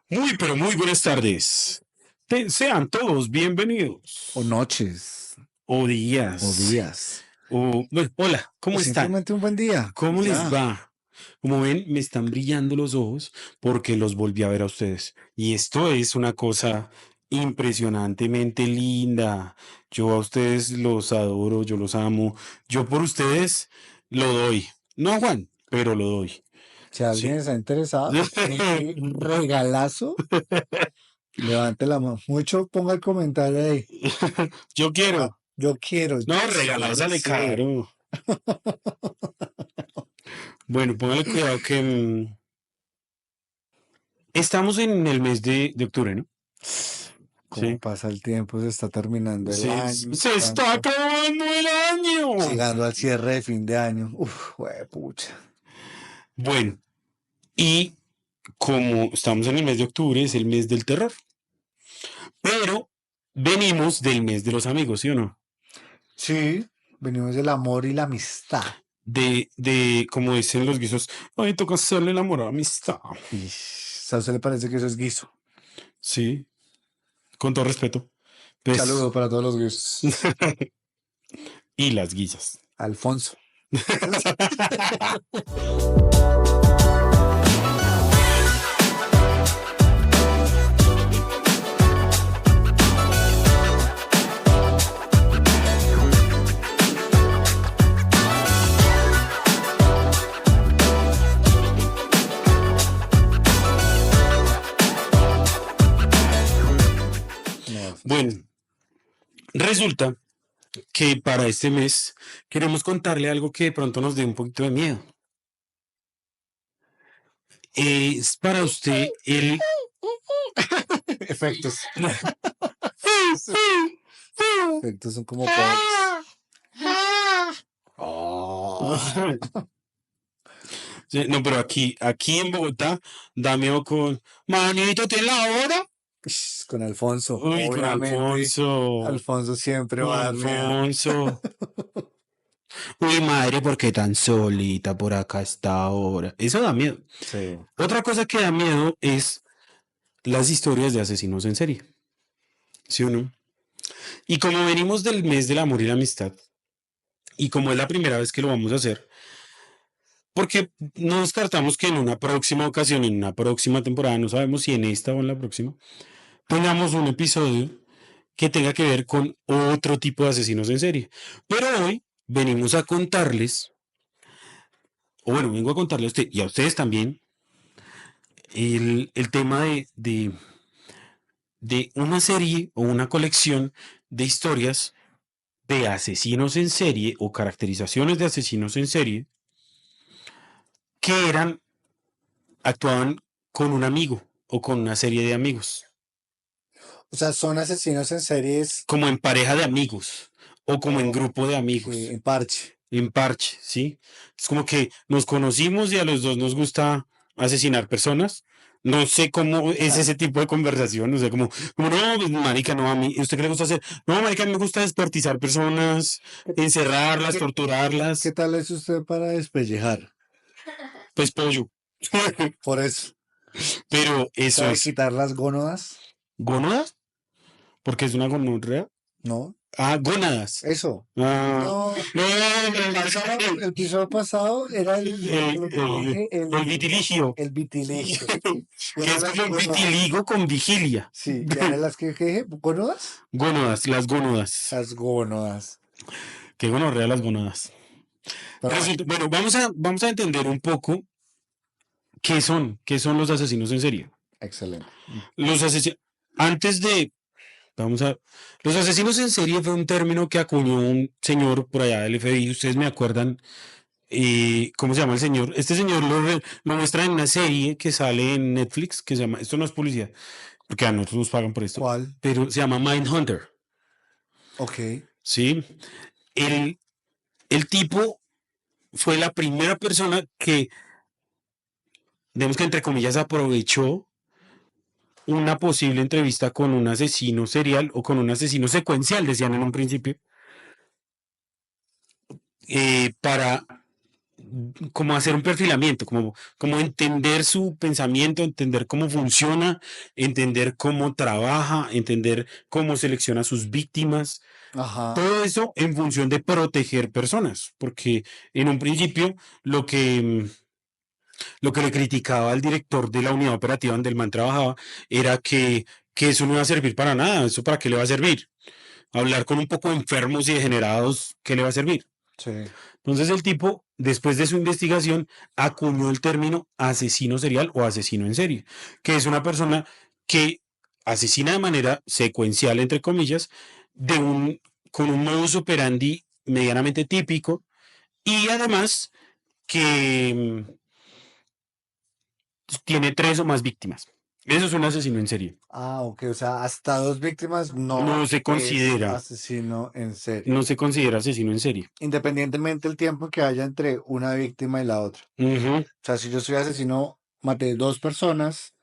Muy, pero muy buenas tardes. Sean todos bienvenidos. O noches, O o días. días, Bueno, hola, o ¿cómo están? simplemente un buen día. ¿Cómo les Ya. va? Como ven, me están brillando los ojos porque los volví a ver a ustedes. Y esto es una cosa impresionantemente linda. Yo a ustedes los adoro, yo los amo. Yo por ustedes lo doy. No, Juan, pero lo doy. Si alguien Sí. está interesado en este regalazo, levante la mano. Mucho ponga el comentario ahí. Yo quiero. Yo quiero. No, Sí, regalado sale sí. caro. Bueno, póngale cuidado que estamos en el mes de octubre, ¿no? Cómo Sí. pasa el tiempo, se está terminando el año. Se está acabando el año. Llegando al cierre de fin de año. Uf, pucha. Bueno, y como estamos en el mes de octubre, es el mes del terror. Pero venimos del mes de los amigos, ¿sí o no? Sí, venimos del amor y la amistad. Como dicen los guisos, ay, toca hacerle el amor a la amistad. Y a usted le parece que eso es guiso. Sí, con todo respeto. Pues, Saludo para todos los guisos. y las guisas. Alfonso. No, Bueno, resulta que para este mes queremos contarle algo que de pronto nos dé un poquito de miedo. Es para usted el... efectos. Efectos son como pobres. Oh. Sí, no, pero aquí en Bogotá da miedo con... Manito, ¿tiene la hora? Con Alfonso. Uy, con Obviamente. Alfonso. Alfonso siempre Con va a dar miedo. Alfonso. Uy, madre, ¿por qué tan solita por acá a esta hora? Eso da miedo. Sí. Otra cosa que da miedo es las historias de asesinos en serie. ¿Sí o no? Y como venimos del mes del amor y la amistad, y como es la primera vez que lo vamos a hacer, porque no descartamos que en una próxima ocasión, en una próxima temporada, no sabemos si en esta o en la próxima, tengamos un episodio que tenga que ver con otro tipo de asesinos en serie. Pero hoy venimos a contarles, o bueno, vengo a contarle a usted y a ustedes también, el tema de una serie o una colección de historias de asesinos en serie o caracterizaciones de asesinos en serie que actuaban con un amigo o con una serie de amigos. O sea, son asesinos en series. Como en pareja de amigos o como en grupo de amigos. En parche. En parche, ¿sí? Es como que nos conocimos y a los dos nos gusta asesinar personas. No sé cómo es ese tipo de conversación, no sé, como no, pues, marica, no, a mí, ¿usted qué le gusta hacer? No, marica, a mí me gusta descuartizar personas, encerrarlas, torturarlas. ¿Qué tal es usted para despellejar? Pues pollo. Por eso. Pero eso ¿Sabe es. quitar las gónadas? ¿Gónadas? Porque es una gonorrea. No. Ah, gónadas. Eso. Ah, No. El episodio pasado era el vitiligio. El vitiligio. Que es como un vitiligo con vigilia. Sí, ya eran las que dije, ¿gónadas? Gónadas, las gónadas. Las gónadas. Qué gonorrea las gónadas. Bueno, vamos a entender un poco qué son los asesinos en serie. Excelente. Los asesinos, antes de, los asesinos en serie fue un término que acuñó un señor por allá del FBI, ustedes me acuerdan, ¿cómo se llama el señor? Este señor lo muestra en una serie que sale en Netflix, que se llama, esto no es publicidad, porque a nosotros nos pagan por esto. ¿Cuál? Pero se llama Mindhunter. Ok. Sí. El tipo fue la primera persona que, digamos que entre comillas, aprovechó una posible entrevista con un asesino serial o con un asesino secuencial, decían en un principio, para como hacer un perfilamiento, como entender su pensamiento, entender cómo funciona, entender cómo trabaja, entender cómo selecciona sus víctimas. Ajá. Todo eso en función de proteger personas, porque en un principio lo que, lo que le criticaba al director de la unidad operativa donde el man trabajaba era que eso no iba a servir para nada, eso para qué le va a servir. Hablar con un poco de enfermos y degenerados, ¿qué le va a servir? Sí. Entonces el tipo, después de su investigación, acuñó el término asesino serial o asesino en serie, que es una persona que asesina de manera secuencial, entre comillas, de con un modus operandi medianamente típico y además que tiene tres o más víctimas. Eso es un asesino en serie. Ah, ok, o sea, hasta dos víctimas No no se es considera, asesino en serie, no se considera asesino en serie. independientemente del tiempo que haya entre una víctima y la otra. Ujú. O sea, si yo soy asesino, maté dos personas,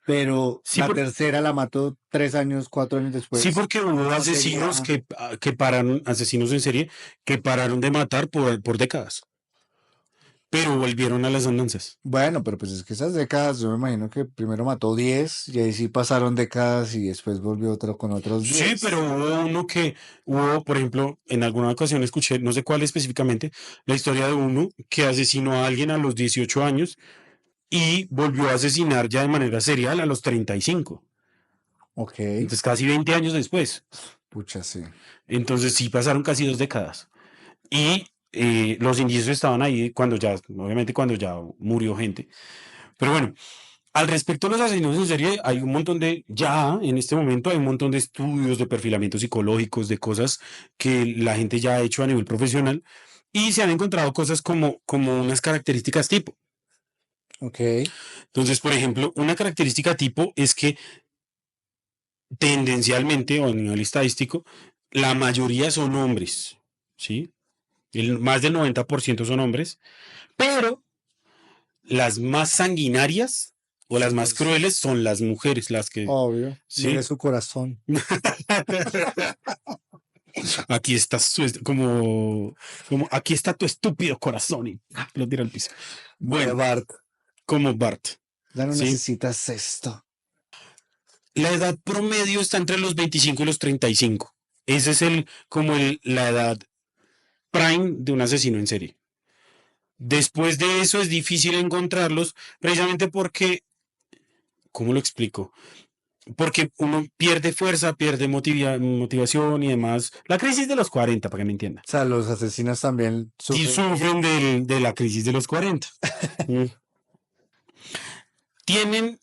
pero Sí, la tercera la mató 3 años, 4 años sí, después, porque hubo no asesinos sería... que pararon, asesinos en serie, que pararon de matar por décadas, pero volvieron a las andanzas. Bueno, pero pues es que esas décadas, yo me imagino que primero mató 10 y ahí sí pasaron décadas y después volvió otro con otros Sí, pero 10. hubo uno que hubo, por ejemplo, en alguna ocasión escuché, no sé cuál específicamente, la historia de uno que asesinó a alguien a los 18 años y volvió a asesinar ya de manera serial a los 35. Ok, Entonces, casi 20 años después. pucha, sí. Entonces, sí pasaron casi 2 décadas. Y los indicios estaban ahí cuando ya, obviamente, cuando ya murió gente. Pero bueno, al respecto de los asesinos en serie, hay un montón de, ya en este momento hay un montón de estudios de perfilamientos psicológicos, de cosas que la gente ya ha hecho a nivel profesional y se han encontrado cosas como unas características tipo. Ok, Entonces, por ejemplo, una característica tipo es que tendencialmente o a nivel estadístico, la mayoría son hombres, ¿sí? Más del 90% son hombres, pero las más sanguinarias o las más pues, crueles son las mujeres, las que, obvio, mire ¿sí? su corazón. Aquí está como aquí está tu estúpido corazón y lo tira al piso. Vaya Bueno, Bart, como Bart, ya no ¿sí? necesitas esto. La edad promedio está entre los 25 y los 35. Ese es la edad prime de un asesino en serie. Después de eso es difícil encontrarlos, precisamente porque, ¿cómo lo explico? Porque uno pierde fuerza, pierde motivación y demás. La crisis de los 40, para que me entienda. O sea, los asesinos también Y sufren. sufren de la crisis de los 40. Mm. Tienen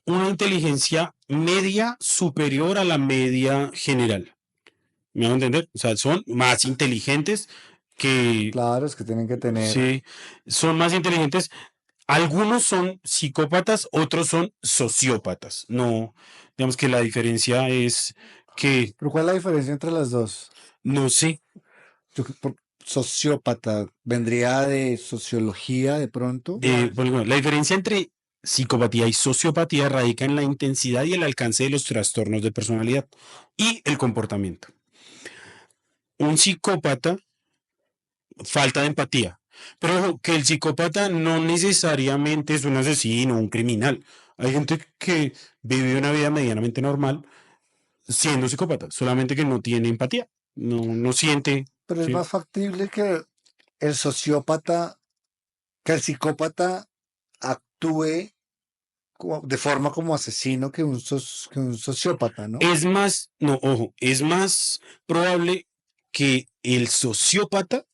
una inteligencia media superior a la media general. ¿Me van a entender? O sea, son más inteligentes que, Claro, es que tienen que tener. sí, son más inteligentes. Algunos son psicópatas, otros son sociópatas. No, digamos que la diferencia es que, ¿Pero cuál es la diferencia entre las dos? no sé, Sociópata, ¿vendría de sociología de pronto? bueno, la diferencia entre psicopatía y sociopatía radica en la intensidad y el alcance de los trastornos de personalidad y el comportamiento. Un psicópata falta de empatía, pero ojo, que el psicópata no necesariamente es un asesino, un criminal. Hay gente que vive una vida medianamente normal siendo psicópata, solamente que no tiene empatía, no siente, Pero es ¿sí? más factible que el sociópata, que el psicópata actúe de forma como asesino que un sociópata, ¿no? Es más, no, ojo, es más probable que el sociópata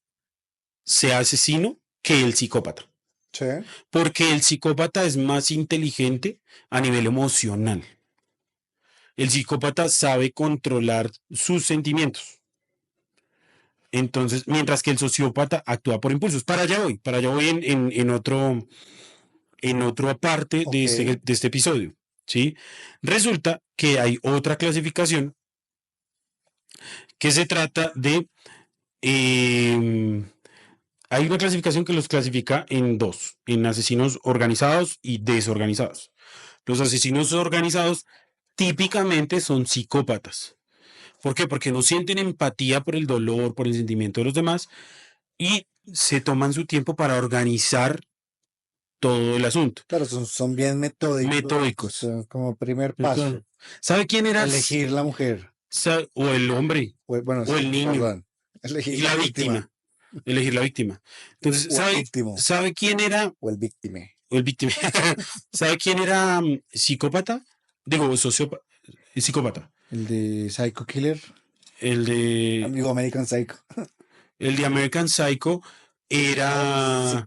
sea asesino que el psicópata, Sí. porque el psicópata es más inteligente a nivel emocional. El psicópata sabe controlar sus sentimientos. Entonces, mientras que el sociópata actúa por impulsos. Para allá voy en otra parte Ok. de este episodio. ¿Sí? Resulta que hay otra clasificación que se trata de... eh, hay una clasificación que los clasifica en dos, en asesinos organizados y desorganizados. Los asesinos organizados típicamente son psicópatas. ¿Por qué? Porque no sienten empatía por el dolor, por el sentimiento de los demás y se toman su tiempo para organizar todo el asunto. Claro, son bien metódicos. Metódicos. Son como primer Claro. paso. ¿Sabe quién era? Elegir la mujer. O el hombre, Bueno, o sí, el niño, perdón. y Elegir la la víctima. víctima. Elegir la víctima. Entonces, O el víctimo. ¿sabe quién era? O el víctime. O el víctima. ¿Sabe quién era psicópata? Digo, sociópata. Psicópata. El de Psycho Killer. El de Amigo American Psycho. American Psycho era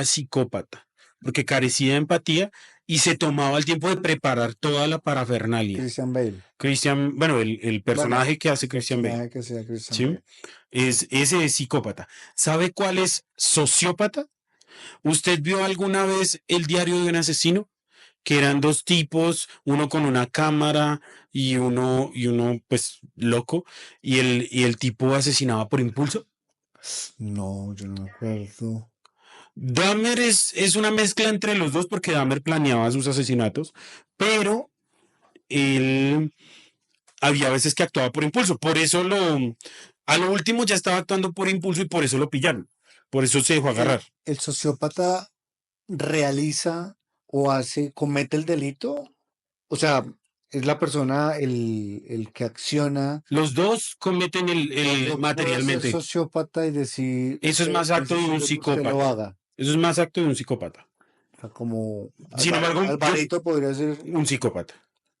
psicópata, porque carecía de empatía y se tomaba el tiempo de preparar toda la parafernalia. Christian Bale. Bueno, el personaje que hace Christian Bale. Que sea Christian ¿Sí? Bale. Ese es psicópata. ¿Sabe cuál es sociópata? ¿Usted vio alguna vez El diario de un asesino? Que eran dos tipos, uno con una cámara y uno pues loco, y el tipo asesinaba por impulso. No, yo no me acuerdo. Dahmer es una mezcla entre los dos porque Dahmer planeaba sus asesinatos, pero él había veces que actuaba por impulso. Por eso a lo último ya estaba actuando por impulso y por eso lo pillaron. Por eso se dejó agarrar. ¿El sociópata realiza o comete el delito? O sea, es la persona el que acciona. Los dos cometen Yo materialmente. puedo ser sociópata y decir. Eso es más acto de un psicópata. Lo haga. Eso es más acto de un psicópata. O sea, como Sin embargo, Alvarito podría ser un psicópata.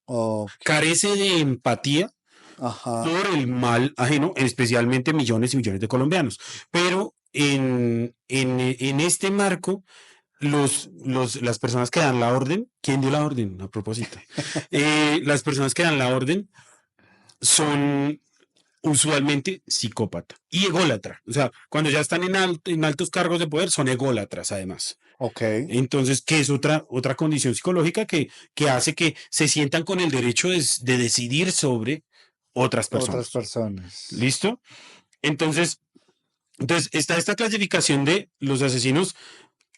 Okay. Carece de empatía. Ajá. Por el mal ajeno, especialmente millones y millones de colombianos. Pero en este marco, las personas que dan la orden, ¿quién dio la orden? A propósito, las personas que dan la orden son usualmente psicópata y ególatra. O sea, cuando ya están en altos cargos de poder, son ególatras además. Ok. Entonces, que es otra condición psicológica que hace que se sientan con el derecho de decidir sobre otras personas. ¿Listo? Entonces está esta clasificación de los asesinos.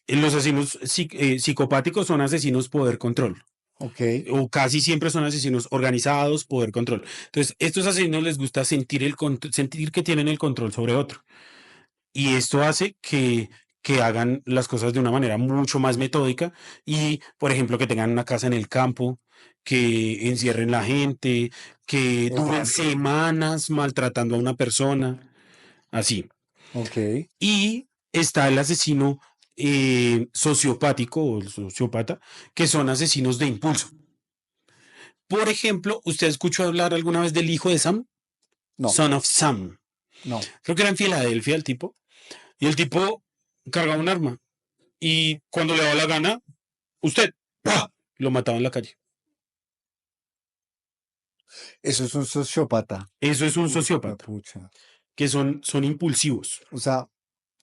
Los asesinos psicopáticos son asesinos poder-control. Okay. O casi siempre son asesinos organizados, poder-control. Entonces, estos asesinos les gusta sentir que tienen el control sobre otro. Y esto hace que hagan las cosas de una manera mucho más metódica y, por ejemplo, que tengan una casa en el campo, que encierren la gente, que duren semanas maltratando a una persona, así. Ok. Y está el asesino sociopático o el sociópata, que son asesinos de impulso. Por ejemplo, ¿usted escuchó hablar alguna vez del hijo de Sam? No. Son of Sam. No. Creo que era en Filadelfia el tipo. Y el tipo cargaba un arma. Y cuando le daba la gana, usted ¡pah! Lo mataba en la calle. Eso es un sociópata. Eso es un sociópata. Pucha. Que son impulsivos. O sea,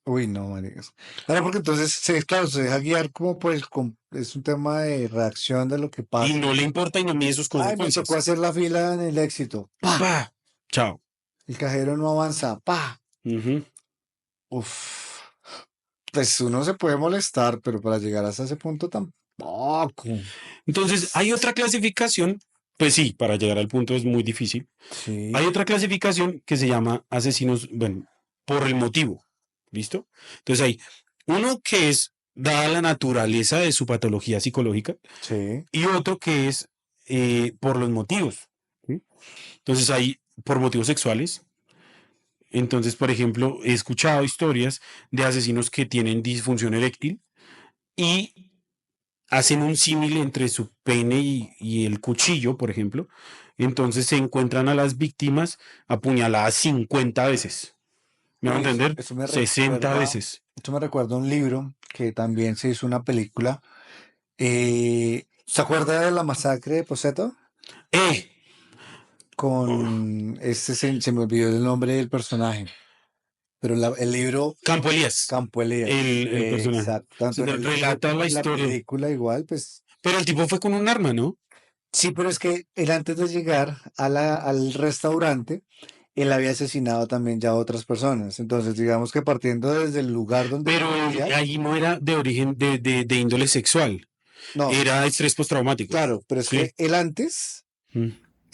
uy, no, maricas. Claro, porque entonces, claro, se deja guiar como por es un tema de reacción de lo que pasa. Y no le importa y no mide sus consecuencias. Ay, me tocó hacer la fila en el éxito. ¡Pah! ¡Pah! Chao. El cajero no avanza. ¡Pah! Uh-huh. Uf. Pues uno se puede molestar, pero para llegar hasta ese punto tampoco. Entonces, hay otra clasificación. Pues sí, para llegar al punto es muy difícil. Sí. Hay otra clasificación que se llama asesinos, bueno, por el motivo. ¿Listo? Entonces hay uno que es dada la naturaleza de su patología psicológica. Sí. Y otro que es por los motivos. ¿Sí? Entonces hay por motivos sexuales. Entonces, por ejemplo, he escuchado historias de asesinos que tienen disfunción eréctil y hacen un símil entre su pene y el cuchillo, por ejemplo. Entonces se encuentran a las víctimas apuñaladas 50 veces. ¿Me va a entender? 60 veces. Esto me recuerda a un libro que también se hizo una película. ¿Se acuerda de la masacre de Poseto? Con se me olvidó el nombre del personaje. Pero el libro. Campo Elías. El personaje. Exacto. Relata la historia. La película igual, pues. Pero el tipo fue con un arma, ¿no? Sí, pero es que él antes de llegar al restaurante, él había asesinado también ya a otras personas. Entonces, digamos que partiendo desde el lugar donde... Pero ahí no era de origen de índole sexual. No. Era estrés postraumático. Claro, pero es que él antes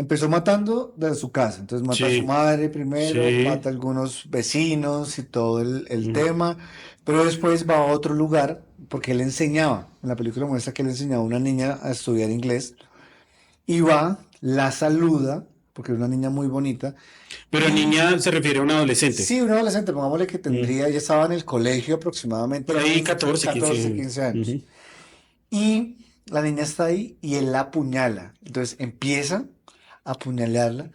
empezó matando de su casa. Entonces mata a su Sí, madre primero, sí. mata a algunos vecinos y todo el Mm. tema, pero después va a otro lugar porque él enseñaba. En la película muestra que él enseñaba a una niña a estudiar inglés y va, la saluda, porque es una niña muy bonita, Pero y niña se refiere a un adolescente. sí, un adolescente, pongámosle que Mm. tendría, ella estaba en el colegio aproximadamente Por ahí unos 14, 14 15. 15 años. Ujú. Y la niña está ahí y él la apuñala. Entonces empieza a apuñalarla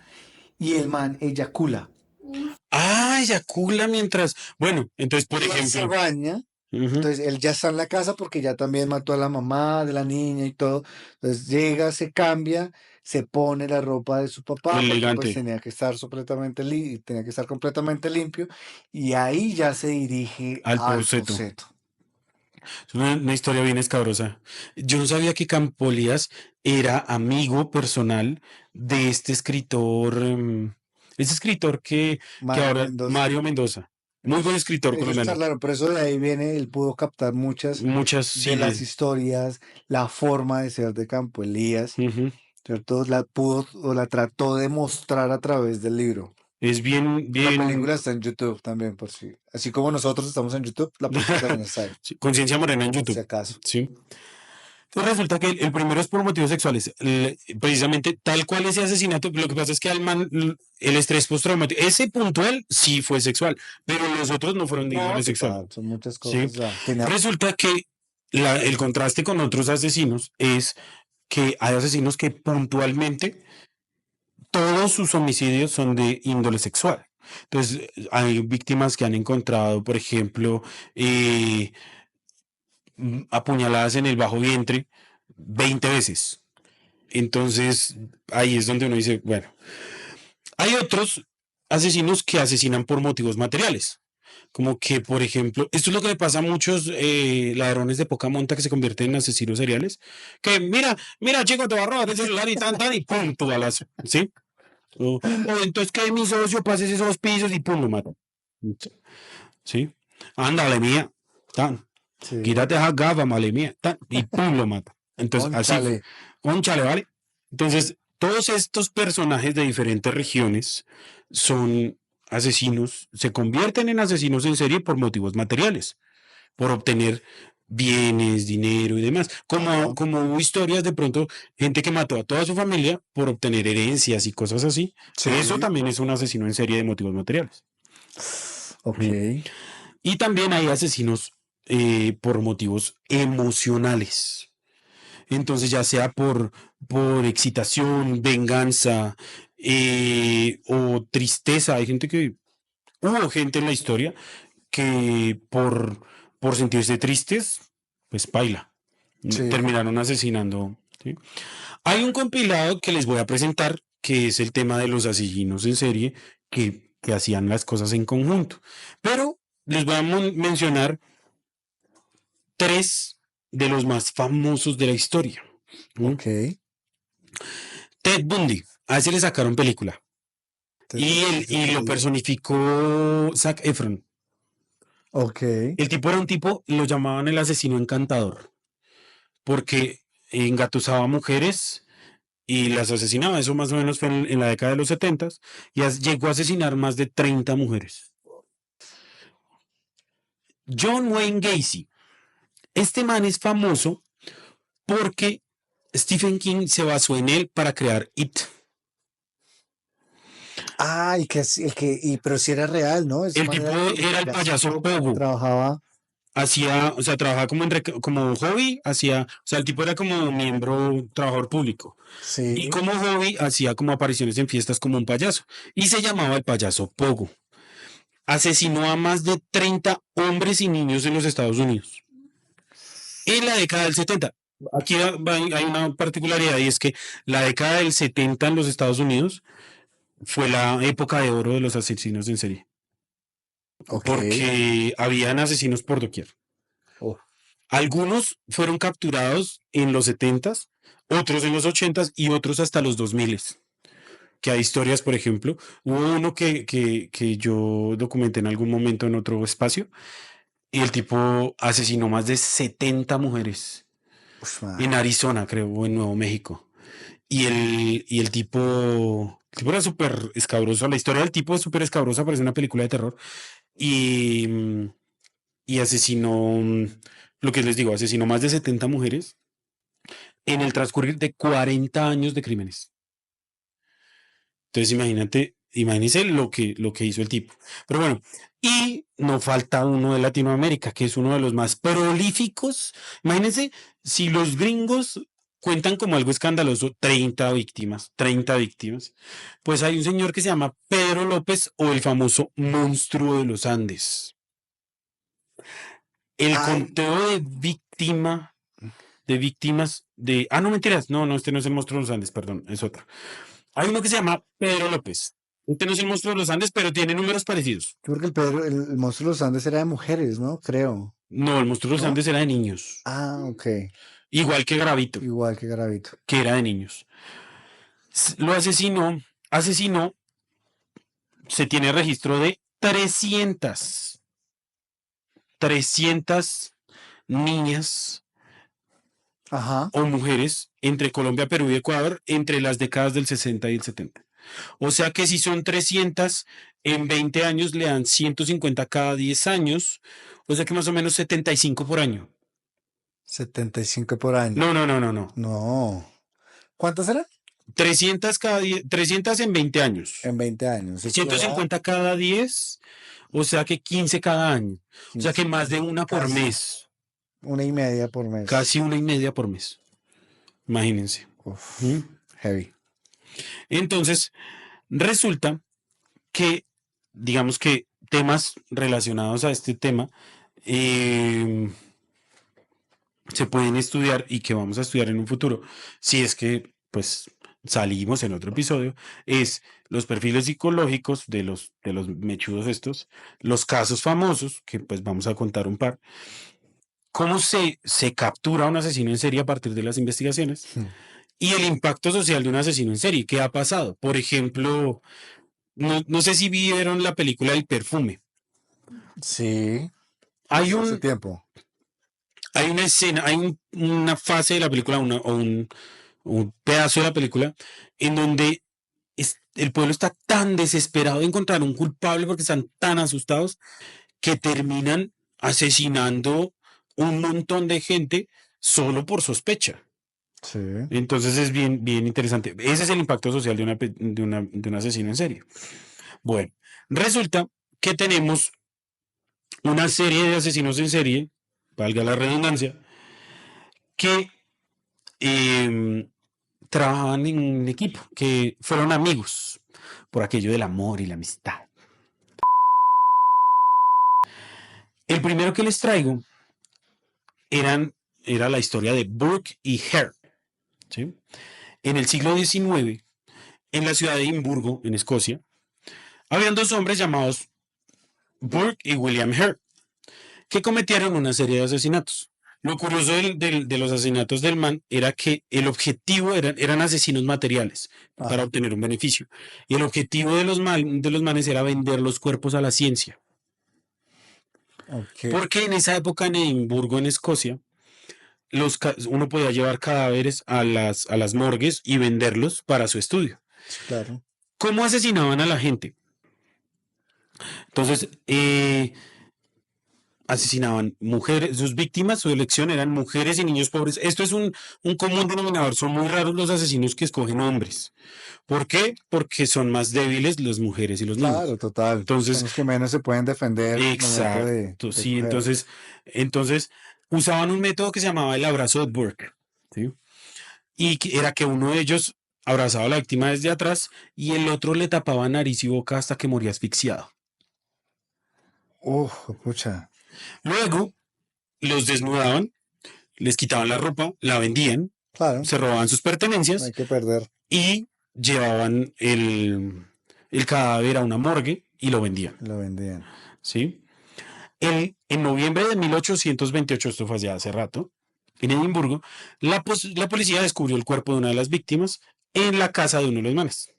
y el man eyacula. Ah, eyacula mientras. Bueno, entonces, por Y él se ejemplo. baña. Ujú. Entonces él ya está en la casa porque ya también mató a la mamá de la niña y todo. Entonces llega, se cambia, se pone la ropa de su papá porque pues Elegante. tenía que estar tenía que estar completamente limpio y ahí ya se dirige Al al poseto. boceto. Es una historia bien escabrosa. Yo no sabía que Campolías era amigo personal de este escritor. Este escritor que Mario ahora. Mendoza. Mario Mendoza. Muy buen escritor Ellos colombiano. charlaron, por eso de ahí viene, él pudo captar muchas Muchas, de sí. las historias, la forma de ser de Campo Elías, Ujú. ¿cierto? La pudo o la trató de mostrar a través del libro. Es bien, La bien. película está en YouTube también, por si. Así como nosotros estamos en YouTube, la película también está ahí, Sí, Conciencia Morena en por si YouTube. acaso. Sí. Entonces resulta que el primero es por motivos sexuales. Precisamente tal cual ese asesinato, lo que pasa es que al man, el estrés postraumático, ese puntual sí fue sexual, pero los otros no fueron de No, índole sexual. total, son muchas ¿Sí? cosas ya. Tenía. Resulta que el contraste con otros asesinos es que hay asesinos que puntualmente todos sus homicidios son de índole sexual. Entonces, hay víctimas que han encontrado, por ejemplo, eh, apuñaladas en el bajo vientre 20 veces. Entonces, ahí es donde uno dice, bueno, hay otros asesinos que asesinan por motivos materiales. Como que, por ejemplo, esto es lo que le pasa a muchos ladrones de poca monta que se convierten en asesinos seriales. Que mira, chico, te va a robar el celular y tan, y pum, tu balazo. ¿Sí? O entonces que mi socio pase esos pisos y pum, lo mata. ¿Sí? Ándale, mía. Tan. Sí. Quítate esa gafa, male mía. Tan, y pum, lo mata. Entonces, así, Cónchale. cónchale, ¿vale? Entonces, todos estos personajes de diferentes regiones son asesinos, se convierten en asesinos en serie por motivos materiales, por obtener bienes, dinero y demás. Como hubo historias de pronto, gente que mató a toda su familia por obtener herencias y cosas así. Eso Sí. también es un asesino en serie de motivos materiales. Ok. ¿Sí? Y también hay asesinos por motivos emocionales. Entonces, ya sea por excitación, venganza o tristeza, hubo gente en la historia que por sentirse tristes, pues baila, Sí. terminaron asesinando. ¿Sí? Hay un compilado que les voy a presentar, que es el tema de los asesinos en serie, que hacían las cosas en conjunto. Pero les voy a mencionar tres de los más famosos de la historia. ¿Mm? Ok. Ted Bundy, a ese le sacaron película. Y lo personificó Zac Efron. Ok. El tipo era un tipo, lo llamaban el asesino encantador, porque engatusaba mujeres y las asesinaba. Eso más o menos fue en la década de los 70 y llegó a asesinar más de 30 mujeres. John Wayne Gacy. Este man es famoso porque Stephen King se basó en él para crear It. Ah, pero si era real, ¿no? Ese El man tipo era el era el payaso payasito, Pogo. trabajaba. Hacía, o sea, trabajaba como hobby, o sea, el tipo era como miembro, trabajador público. Y Sí. como hobby hacía como apariciones en fiestas como un payaso. Y se llamaba el payaso Pogo. Asesinó a más de 30 hombres y niños en los Estados Unidos. En la década del 70. Aquí hay una particularidad y es que la década del 70 en los Estados Unidos fue la época de oro de los asesinos en serie. Ok. Porque habían asesinos por doquier. Oh, Algunos fueron capturados en los 70s, otros en los 80s y otros hasta los 2000s. Que hay historias, por ejemplo, hubo uno que yo documenté en algún momento en otro espacio y el tipo asesinó más de 70 mujeres uf, en madre. Arizona, creo, o en Nuevo México. y el tipo era súper escabroso. La historia del tipo es súper escabrosa, parece una película de terror. Y, y asesinó, lo que les digo, asesinó más de 70 mujeres en el transcurrir de 40 años de crímenes. Entonces imagínense lo que hizo el tipo. Pero bueno, y no falta uno de Latinoamérica, que es uno de los más prolíficos. Imagínense si los gringos cuentan como algo escandaloso 30 víctimas, pues hay un señor que se llama Pedro López o el famoso monstruo de los Andes. El Ay, conteo de víctimas. No, mentiras, no, este no es el monstruo de los Andes, perdón, es otro. Hay uno que se llama Pedro López. Este no es el monstruo de los Andes, pero tiene números parecidos. yo creo que el monstruo de los Andes era de mujeres, ¿no? Creo, No, el monstruo de los ¿no? Andes era de niños. Ah, ok. Igual que Gravito, Igual que Garavito. que era de niños. Lo asesinó, se tiene registro de 300 niñas Ajá. o mujeres entre Colombia, Perú y Ecuador entre las décadas del 60 y el 70. O sea que si son 300, en 20 años le dan 150 cada 10 años, o sea que más o menos 75 por año. 75 por año. No, no, no, no, no. No. ¿Cuántas eran? 300 en 20 años. En 20 años. Esto da 150 cada 10, o sea que 15 cada año. O sea 15, que más de una por casi mes. 1,5 por mes. Casi 1,5 por mes. Imagínense. ¿Mm? Uf, heavy. Entonces, resulta que, digamos que temas relacionados a este tema eh, se pueden estudiar y que vamos a estudiar en un futuro, si es que, pues, salimos en otro episodio, es los perfiles psicológicos de los mechudos estos, los casos famosos, que pues vamos a contar un par, cómo se captura a un asesino en serie a partir de las investigaciones Hmm. y el impacto social de un asesino en serie. ¿Qué ha pasado? Por ejemplo, no sé si vieron la película El Perfume. Sí, Hay hace un, tiempo. hay una escena, una fase de la película, un pedazo de la película, en donde el pueblo está tan desesperado de encontrar un culpable porque están tan asustados que terminan asesinando un montón de gente solo por sospecha. Sí. Entonces es bien, bien interesante. Ese es el impacto social de un asesino en serie. Bueno, resulta que tenemos una serie de asesinos en serie, valga la redundancia, que trabajaban en un equipo, que fueron amigos por aquello del amor y la amistad. El primero que les traigo era la historia de Burke y Hare. ¿Sí? En el siglo XIX, en la ciudad de Edimburgo, en Escocia, habían dos hombres llamados Burke y William Hare, que cometieron una serie de asesinatos. Lo curioso de los asesinatos del man era que el objetivo eran asesinos materiales para Ajá. obtener un beneficio. Y el objetivo de los manes era vender los cuerpos a la ciencia. Ok. Porque en esa época en Edimburgo, en Escocia, uno podía llevar cadáveres a las morgues y venderlos para su estudio. Sí, claro. ¿Cómo asesinaban a la gente? Entonces, asesinaban mujeres, sus víctimas, su elección eran mujeres y niños pobres. Esto es un común denominador. Son muy raros los asesinos que escogen hombres. ¿Por qué? Porque son más débiles las mujeres y los Claro, niños. total. Son Entonces, los que menos se pueden defender al momento exacto, de sí. coger. Entonces usaban un método que se llamaba el abrazo de Burke, ¿sí? Y que era que uno de ellos abrazaba a la víctima desde atrás y el otro le tapaba nariz y boca hasta que moría asfixiado. Pucha. Luego los desnudaban, les quitaban la ropa, la vendían, Claro, se robaban sus no hay pertenencias que perder. y llevaban el cadáver a una morgue y lo vendían, Lo vendían. ¿sí? En noviembre de 1828, esto fue ya hace rato, en Edimburgo, la policía descubrió el cuerpo de una de las víctimas en la casa de uno de los manes.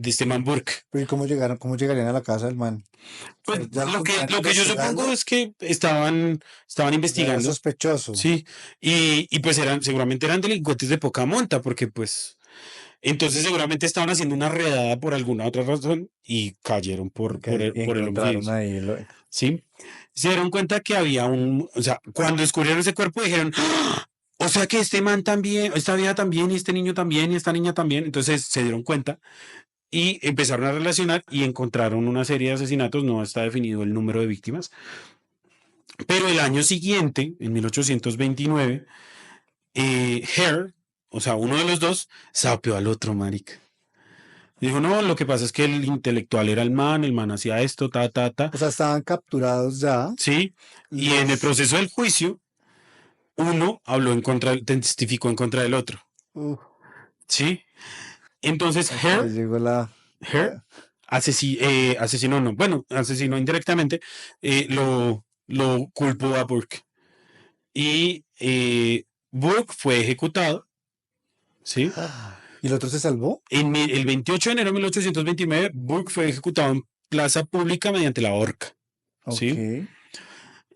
de este man Burke. Pero ¿y cómo llegarían a la casa del man? O Pues sea, ya tenían lo que yo supongo investigando, es que estaban ya era investigando, sospechoso. sí, y pues seguramente eran delincuentes de poca monta, porque pues, entonces seguramente estaban haciendo una redada por alguna otra razón y cayeron Ok, y por el homicidio, encontraron ahí. ¿sí? Se dieron cuenta que había o sea, cuando descubrieron ese cuerpo dijeron, "¡Ah! O sea que este man también, esta vieja también, y este niño también, y esta niña también", entonces se dieron cuenta y empezaron a relacionar y encontraron una serie de asesinatos, no está definido el número de víctimas, pero el año siguiente, en 1829, Hare, o sea, uno de los dos, sapeó al otro, marica. Dijo, no, lo que pasa es que el intelectual era el man hacía esto, ta, ta, ta, O sea, estaban capturados ya sí, y en el los... proceso del juicio, uno habló en contra, testificó en contra del otro, Uf, sí. Entonces, hasta ahí llegó Hare asesinó, no, bueno, asesinó indirectamente, lo culpó a Burke. Y Burke fue ejecutado, ¿sí? ¿Y el otro se salvó? El 28 de enero de 1829, Burke fue ejecutado en plaza pública mediante la horca, Ok. ¿sí?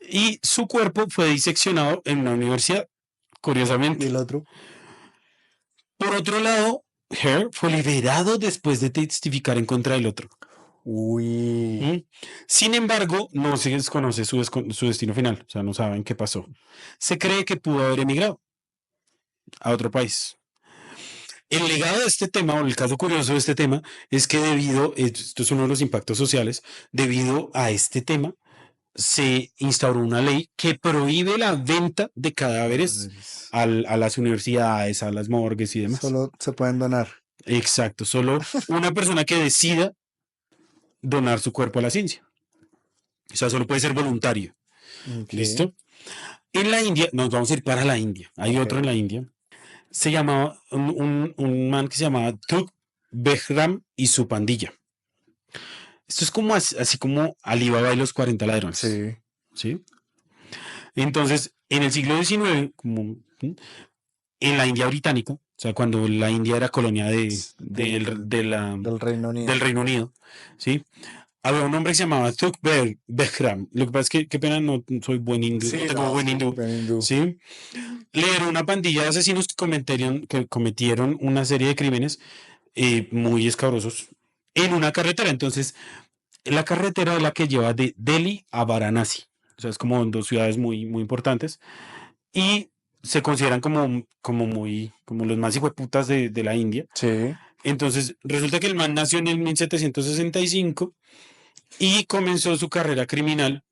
Y su cuerpo fue diseccionado en una universidad, ¿Y curiosamente. el otro? Por otro lado, Hare fue liberado después de testificar en contra del otro. Uy. ¿Mm? Sin embargo, no se desconoce su destino final, o sea, no saben qué pasó. Se cree que pudo haber emigrado a otro país. El legado de este tema, o el caso curioso de este tema, es que esto es uno de los impactos sociales, debido a este tema, se instauró una ley que prohíbe la venta de cadáveres Cadáveres. a las universidades, a las morgues y demás. Solo se pueden donar. Exacto, solo una persona que decida donar su cuerpo a la ciencia. O sea, solo puede ser voluntario. Ok. ¿Listo? En la India, nos vamos a ir para la India. Hay Ok. otro en la India. Se llamaba un man que se llamaba Tuk Behram y su pandilla. Esto es como así como Alibaba y los 40 ladrones. Sí. ¿Sí? Entonces, en el siglo XIX, en la India británica, o sea, cuando la India era colonia Del Reino del Unido. Reino Unido, ¿sí? Había un hombre que se llamaba Tuk Behram. Lo que pasa es que, qué pena, no soy buen hindú, no Sí, tengo no. buen hindú, Ben hindú. ¿sí? Lideró una pandilla de asesinos que cometieron una serie de crímenes muy escabrosos en una carretera. Entonces, la carretera es la que lleva de Delhi a Varanasi. O sea, es como dos ciudades muy, muy importantes. Y se consideran como los más hijueputas de la India. Sí. Entonces, resulta que el man nació en el 1765 y comenzó su carrera criminal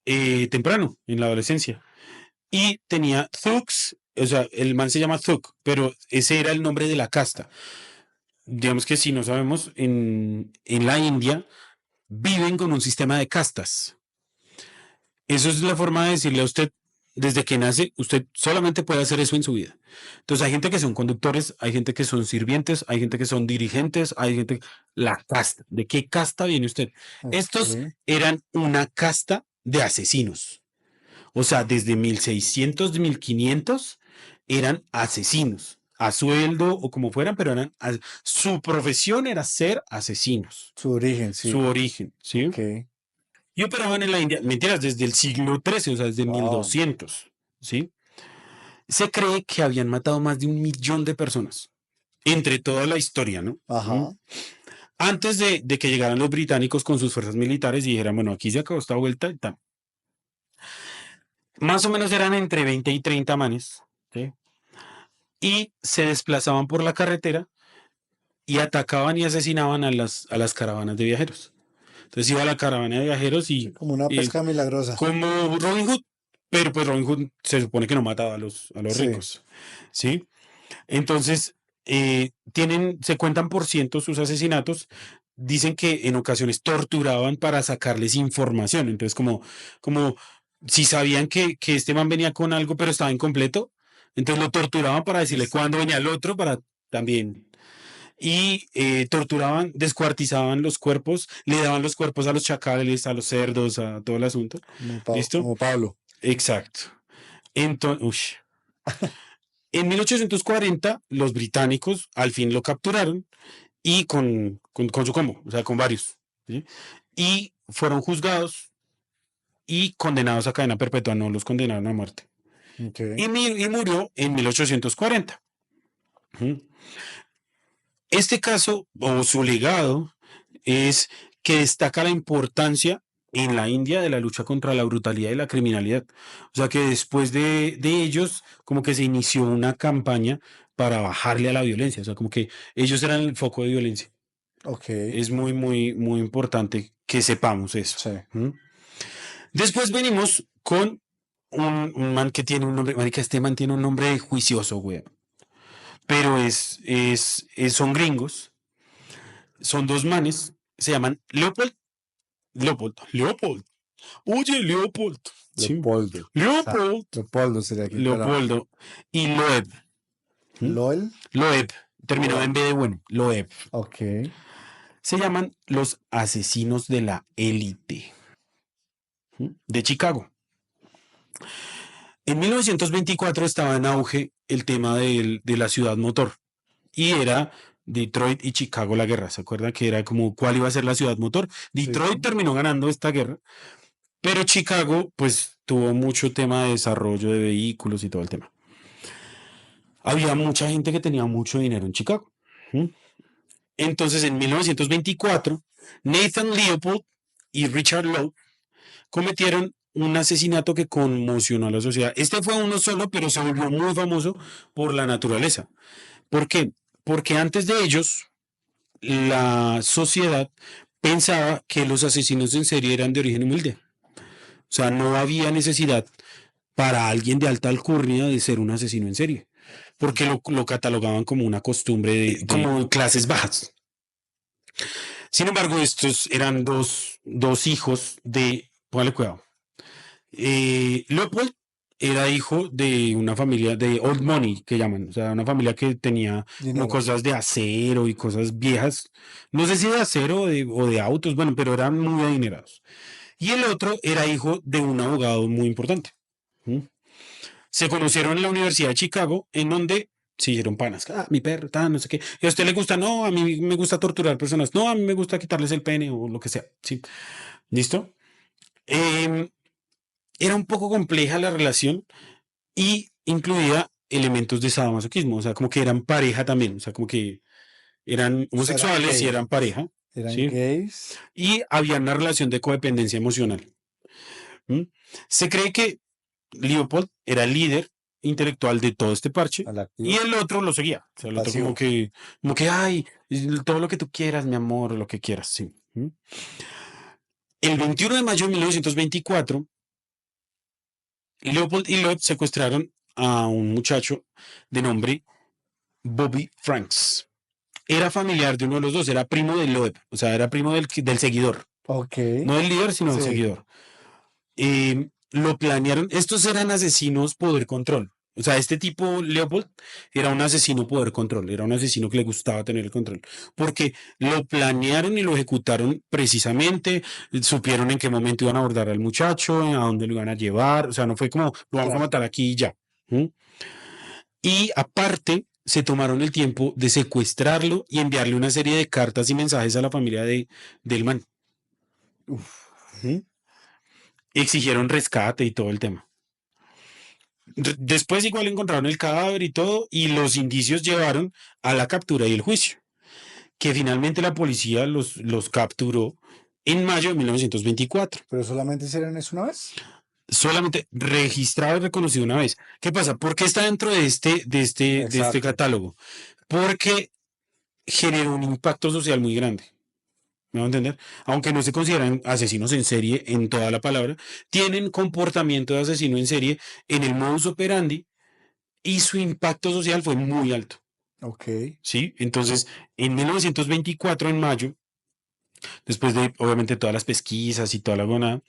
temprano, en la adolescencia. Y tenía thugs, o sea, el man se llama thug, pero ese era el nombre de la casta. Digamos que si no sabemos, en la India viven con un sistema de castas. Eso es la forma de decirle a usted, desde que nace, usted solamente puede hacer eso en su vida. Entonces hay gente que son conductores, hay gente que son sirvientes, hay gente que son dirigentes, hay gente... La casta. ¿De qué casta viene usted? Estos Ok. eran una casta de asesinos. O sea, desde 1600, 1500 eran asesinos, a sueldo o como fueran, pero su profesión era ser asesinos, Su origen, su sí. origen, ¿sí? Ok. Y operaban en la India, mentiras, desde el siglo XIII, o sea, desde Wow. 1200, ¿sí? Se cree que habían matado más de 1 millón de personas, entre toda la historia, ¿no? Ajá. Antes de que llegaran los británicos con sus fuerzas militares y dijeran, bueno, aquí se acabó esta vuelta y tal. Más o menos eran entre 20 y 30 manes, ¿sí? Y se desplazaban por la carretera y atacaban y asesinaban a las caravanas de viajeros. Entonces iba la caravana de viajeros Sí, como una y pesca milagrosa. como Robin Hood, pero pues Robin Hood se supone que no mataba a los Sí. ricos, ¿sí? Entonces, se cuentan por cientos sus asesinatos. Dicen que en ocasiones torturaban para sacarles información. Entonces, como si sabían que este man venía con algo, pero estaba incompleto, entonces lo torturaban para decirle Es cuándo venía el otro, para también. Y torturaban, descuartizaban los cuerpos, le daban los cuerpos a los chacales, a los cerdos, a todo el asunto. ¿Listo? Como Pablo. Exacto. Entonces, en 1840, los británicos al fin lo capturaron y con su combo, o sea, con varios. ¿Sí? Y fueron juzgados y condenados a cadena perpetua, no los condenaron a muerte. Ok. Y murió en 1840. ¿Mm? Este caso o su legado es que destaca la importancia en la India de la lucha contra la brutalidad y la criminalidad. O sea que después de ellos, como que se inició una campaña para bajarle a la violencia. O sea, como que ellos eran el foco de violencia. Ok. Es muy, muy, muy importante que sepamos eso. Sí. ¿Mm? Después venimos con un man que tiene un nombre, marica, este man tiene un nombre juicioso, güey. Pero son gringos, son dos manes, se llaman Leopold. Oye, Leopold. Sí. Leopoldo. Leopold. Leopoldo sería aquí, claro. Leopoldo. Y Loeb. ¿Mm? Loel. Loeb. Terminó Loeb. en B de bueno. Loeb. Ok. Se llaman los asesinos de la élite. De Chicago. En 1924 estaba en auge el tema de la ciudad motor y era Detroit y Chicago la guerra. ¿Se acuerdan que era como cuál iba a ser la ciudad motor? Sí. Detroit terminó ganando esta guerra, pero Chicago pues tuvo mucho tema de desarrollo de vehículos y todo el tema. Había mucha gente que tenía mucho dinero en Chicago. ¿Mm? Entonces en 1924 Nathan Leopold y Richard Lowe cometieron un asesinato que conmocionó a la sociedad. Este fue uno solo, pero se volvió muy famoso por la naturaleza. ¿Por qué? Porque antes de ellos, la sociedad pensaba que los asesinos en serie eran de origen humilde. O sea, no había necesidad para alguien de alta alcurnia de ser un asesino en serie, porque lo catalogaban como una costumbre como clases bajas. Sin embargo, estos eran dos hijos de, póngale cuidado, Leopold era hijo de una familia de old money, que llaman, o sea, una familia que tenía como Dinero. cosas de acero y cosas viejas, no sé si de acero o de autos, bueno, pero eran muy adinerados. Y el otro era hijo de un abogado muy importante. ¿Mm? Se conocieron en la Universidad de Chicago, en donde se hicieron panas. Ah, mi perro, no sé qué. ¿Y a usted le gusta? No, a mí me gusta torturar personas. No, a mí me gusta quitarles el pene o lo que sea. Sí. ¿Listo? Eh, Era un poco compleja la relación y incluía elementos de sadomasoquismo, o sea, como que eran pareja también, o sea, como que eran O sea, eran homosexuales y gays. eran pareja, Eran ¿sí? gays Y había una relación de codependencia emocional. ¿Mm? Se cree que Leopold era el líder intelectual de todo este parche al y activo, el otro lo seguía, o sea, el el otro como pasivo. que, como que, ay, todo lo que tú quieras, mi amor, lo que quieras, sí. ¿Mm? El 21 de mayo de 1924, Leopold y Loeb secuestraron a un muchacho de nombre Bobby Franks. Era familiar de uno de los dos, era primo de Loeb, o sea, era primo del seguidor, Ok. no del líder, sino del Sí. seguidor. Lo planearon, estos eran asesinos poder control. O sea, este tipo, Leopold, era un asesino poder control, era un asesino que le gustaba tener el control, porque lo planearon y lo ejecutaron precisamente, supieron en qué momento iban a abordar al muchacho, a dónde lo iban a llevar, o sea, no fue como, lo vamos a Claro. matar aquí y ya. ¿Mm? Y aparte, se tomaron el tiempo de secuestrarlo y enviarle una serie de cartas y mensajes a la familia del man. Uf. ¿Mm? Exigieron rescate y todo el tema. Después igual encontraron el cadáver y todo, y los indicios llevaron a la captura y el juicio, que finalmente la policía los capturó en mayo de 1924. Pero solamente hicieron eso una vez. Solamente registrado y reconocido una vez. ¿Qué pasa? ¿Por qué está dentro de este Exacto. catálogo? Porque generó un impacto social muy grande. ¿Me va a entender? Aunque no se consideran asesinos en serie en toda la palabra, tienen comportamiento de asesino en serie en el modus operandi y su impacto social fue muy alto. Ok. ¿Sí? Entonces, en 1924, en mayo, después de obviamente todas las pesquisas y toda la gonada,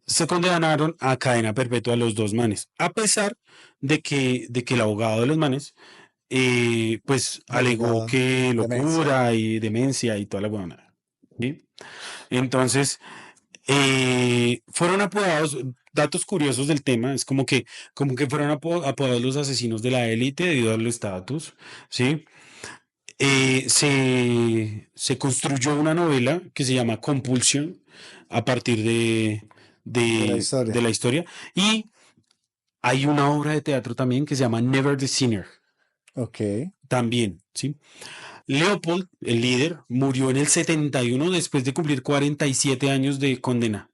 se condenaron a cadena perpetua a los dos manes, a pesar de que el abogado de los manes, pues alegó Alegaba que demencia. locura y demencia y toda la gonada. ¿Sí? Entonces, fueron apodados, datos curiosos del tema, es como que fueron apodados los asesinos de la élite debido al estatus, ¿sí? Se construyó una novela que se llama Compulsion a partir De la de historia. la historia. Y hay una obra de teatro también que se llama Never the Sinner, Ok. también, ¿sí? Leopold, el líder, murió en el 71 después de cumplir 47 años de condena,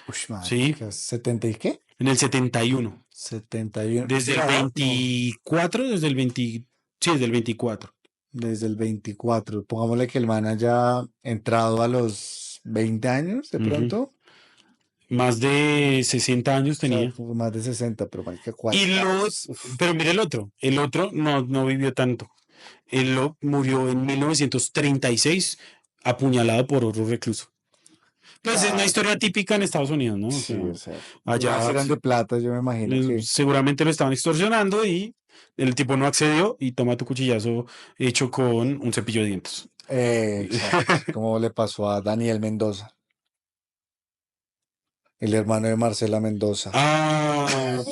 Ush, ¿sí? marica, ¿70 y qué? En el 71. 71. Desde el No, 24, desde el 20, sí, desde el 24. desde el 24. Pongámosle que el man haya entrado a los 20 años de Ujú. pronto. Más de 60 años O sea, tenía. como más de 60, pero marica, Y 40 lo, años. Uf, pero mire el otro no vivió tanto. Él murió en 1936 apuñalado por otro recluso. Pues es una claro. historia típica en Estados Unidos, ¿no? O Sí, sea, o sea, más allá eran de plata, yo me imagino que. seguramente lo estaban extorsionando y el tipo no accedió y toma tu cuchillazo hecho con un cepillo de dientes. Exacto. Como le pasó a Daniel Mendoza, el hermano de Marcela Mendoza. Ah,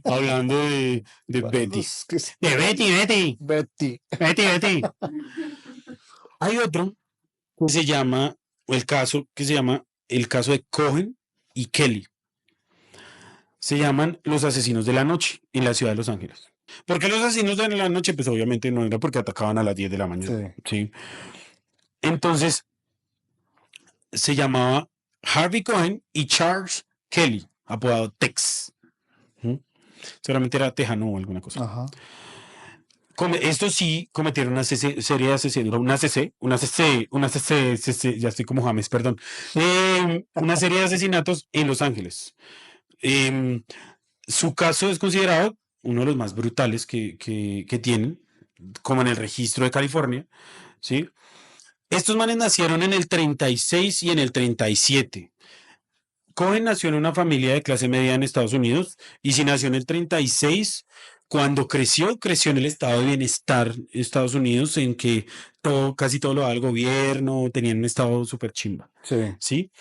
hablando de Betty. Es que es De Betty, Betty, Betty. Betty, Betty. Hay otro que se llama, el caso que se llama el caso de Cohen y Kelly. Se llaman los asesinos de la noche en la ciudad de Los Ángeles. ¿Por qué los asesinos de la noche? Pues obviamente no era porque atacaban a las 10 de la mañana. Sí. ¿Sí? Entonces se llamaba Harvey Cohen y Charles Kelly, apodado Tex. ¿Mm? Seguramente era tejano o alguna cosa. Ajá. Estos sí cometieron una serie de asesinatos, una CC, ya estoy como James, perdón. Una serie de asesinatos en Los Ángeles. Em, Su caso es considerado uno de los más brutales que tienen, como en el registro de California, ¿sí? Estos manes nacieron en el 36 y en el 37. Cohen nació en una familia de clase media en Estados Unidos y si nació en el 36, cuando creció en el estado de bienestar de Estados Unidos, en que casi todo lo daba el gobierno, tenían un estado súper chimba, Sí. ¿sí?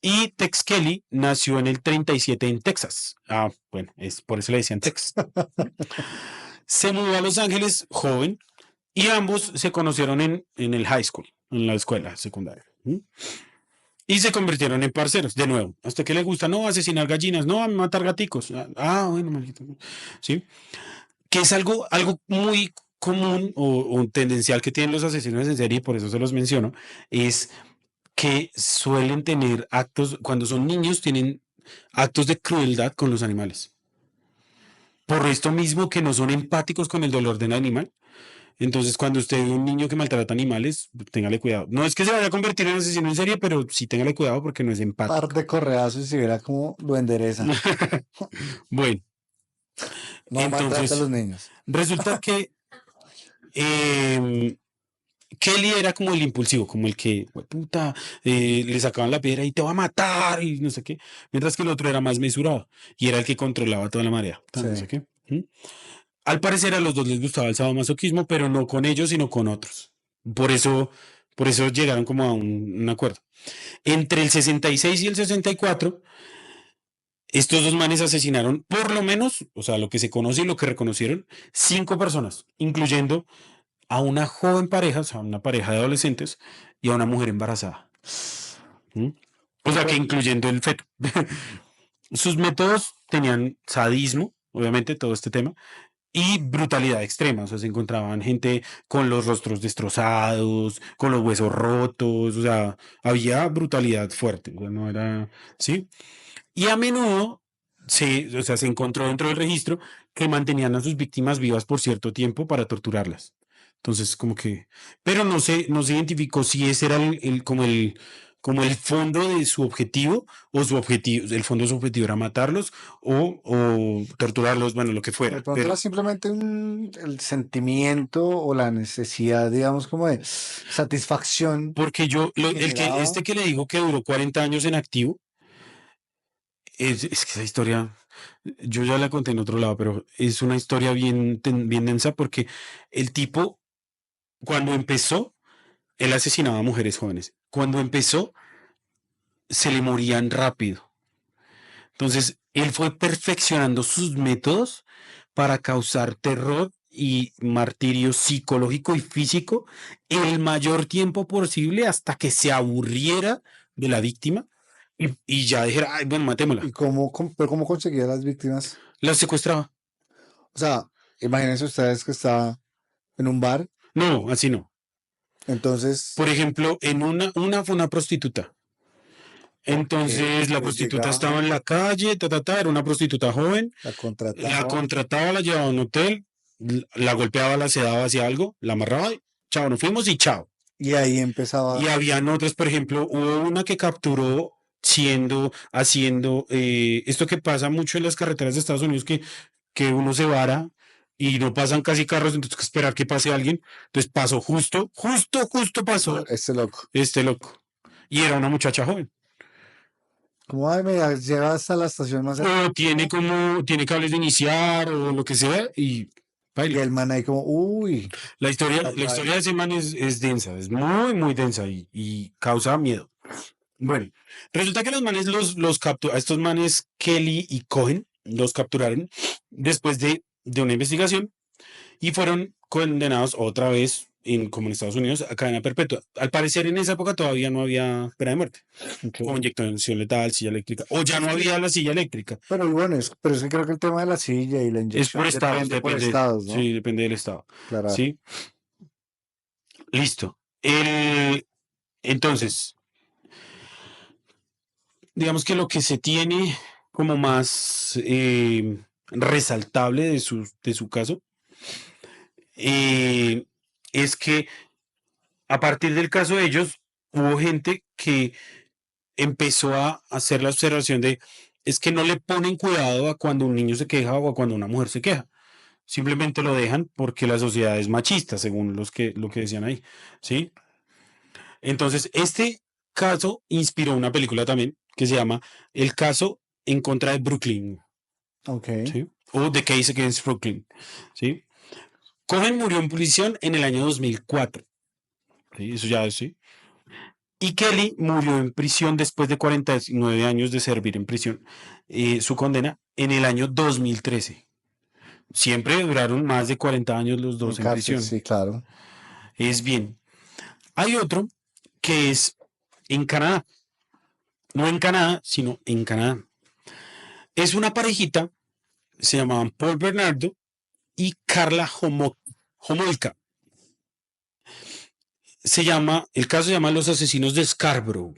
Y Tex Kelly nació en el 37 en Texas. Ah, bueno, es por eso le decían Tex. Se mudó a Los Ángeles joven y ambos se conocieron en el high school, en la escuela secundaria. ¿Mm? Y se convirtieron en parceros, de nuevo. ¿Hasta qué le gusta? No, asesinar gallinas, no, matar gaticos. Bueno, maldito. ¿Sí? Que es algo muy común o tendencial que tienen los asesinos en serie, y por eso se los menciono, es que suelen tener actos, cuando son niños, tienen actos de crueldad con los animales. Por esto mismo que no son empáticos con el dolor del animal. Entonces, cuando usted ve un niño que maltrata animales, téngale cuidado. No es que se vaya a convertir en asesino en serie, pero sí téngale cuidado porque no es Par empático. de correazos y verá cómo lo endereza. Bueno, No maltrata a entonces los niños. resulta que eh, Kelly era como el impulsivo, como el que, puta, le sacaban la piedra y te va a matar y no sé qué. Mientras que el otro era más mesurado y era el que controlaba toda la marea. Sí. No sé qué. ¿Mm? Al parecer a los dos les gustaba el sadomasoquismo, pero no con ellos, sino con otros. Por eso, por eso llegaron como a un acuerdo. Entre el 66 y el 64, estos dos manes asesinaron por lo menos, o sea, lo que se conoce y lo que reconocieron, 5 personas, incluyendo a una joven pareja, o sea, una pareja de adolescentes, y a una mujer embarazada. ¿Mm? O ¿Y sea, que cuál? incluyendo el feto. Sus métodos tenían sadismo, obviamente, todo este tema, y brutalidad extrema. O sea, se encontraban gente con los rostros destrozados, con los huesos rotos, o sea, había brutalidad fuerte, o sea, no era, ¿sí? Y a menudo o sea, se encontró dentro del registro que mantenían a sus víctimas vivas por cierto tiempo para torturarlas. Entonces, como que, pero no se identificó si ese era como el fondo de su objetivo, o el fondo de su objetivo era matarlos o torturarlos, bueno, lo que De fuera. pronto era Pero simplemente el sentimiento o la necesidad, digamos, como de satisfacción porque que este generaba. que le digo que duró 40 años en activo, es que esa historia, yo ya la conté en otro lado, pero es una historia bien densa porque el tipo, cuando empezó, él asesinaba a mujeres jóvenes. Cuando empezó, se le morían rápido. Entonces, él fue perfeccionando sus métodos para causar terror y martirio psicológico y físico el mayor tiempo posible hasta que se aburriera de la víctima y ya dijera, ay, bueno, matémosla. ¿Y pero cómo conseguía las víctimas? La secuestraba. O sea, imagínense ustedes que está en un bar, No, así no. entonces, Por ejemplo, en una fue una prostituta. ok, Entonces la entonces prostituta llegaba, estaba en la calle, era una prostituta joven, la la contrataba contrataba, la llevaba a un hotel, la golpeaba, la sedaba, hacía algo, la amarraba y chao, nos fuimos y chao. y ahí Y empezaba, habían otras, por ejemplo, hubo una que capturó haciendo esto que pasa mucho en las carreteras de Estados Unidos, que uno se vara y no pasan casi carros, entonces hay que esperar que pase alguien. Entonces pasó justo pasó este loco. este loco. Y era una muchacha joven. Como, ay, mira, llega hasta la estación más cercana O tiene cables de iniciar o lo que sea y y baila. el man ahí como, uy, La historia de ese man es densa, es muy densa y causa miedo. Bueno, resulta que los manes a estos manes Kelly y Cohen los capturaron después de una investigación y fueron condenados otra vez, como en Estados Unidos, a cadena perpetua. Al parecer en esa época todavía no había pena de muerte, ok. o inyección letal, silla eléctrica, o ya no había la silla eléctrica. Pero bueno, pero es que creo que el tema de la silla y la Es por inyección estados, depende por estados, ¿no? sí, depende del estado. Claro. Sí, listo. Entonces, digamos que lo que se tiene como más resaltable de su caso eh, es que a partir del caso de ellos hubo gente que empezó a hacer la observación de es que no le ponen cuidado a cuando un niño se queja o a cuando una mujer se queja. Simplemente lo dejan porque la sociedad es machista, según lo que decían ahí, ¿sí? Entonces, este caso inspiró una película también que se llama El caso en contra de Brooklyn, Ok. ¿sí? O The Case Against Brooklyn, ¿sí? Cohen murió en prisión en el año 2004, ¿sí? Eso ya es, ¿sí? Y Kelly murió en prisión después de 49 años de servir en prisión su condena en el año 2013. Siempre duraron más de 40 años los En dos en cárcel, prisión. sí, claro. Es bien. Hay otro que es en Canadá. No en Canadá, sino en Canadá. Es una parejita, se llamaban Paul Bernardo y Carla Homolka. El caso se llama Los asesinos de Scarborough.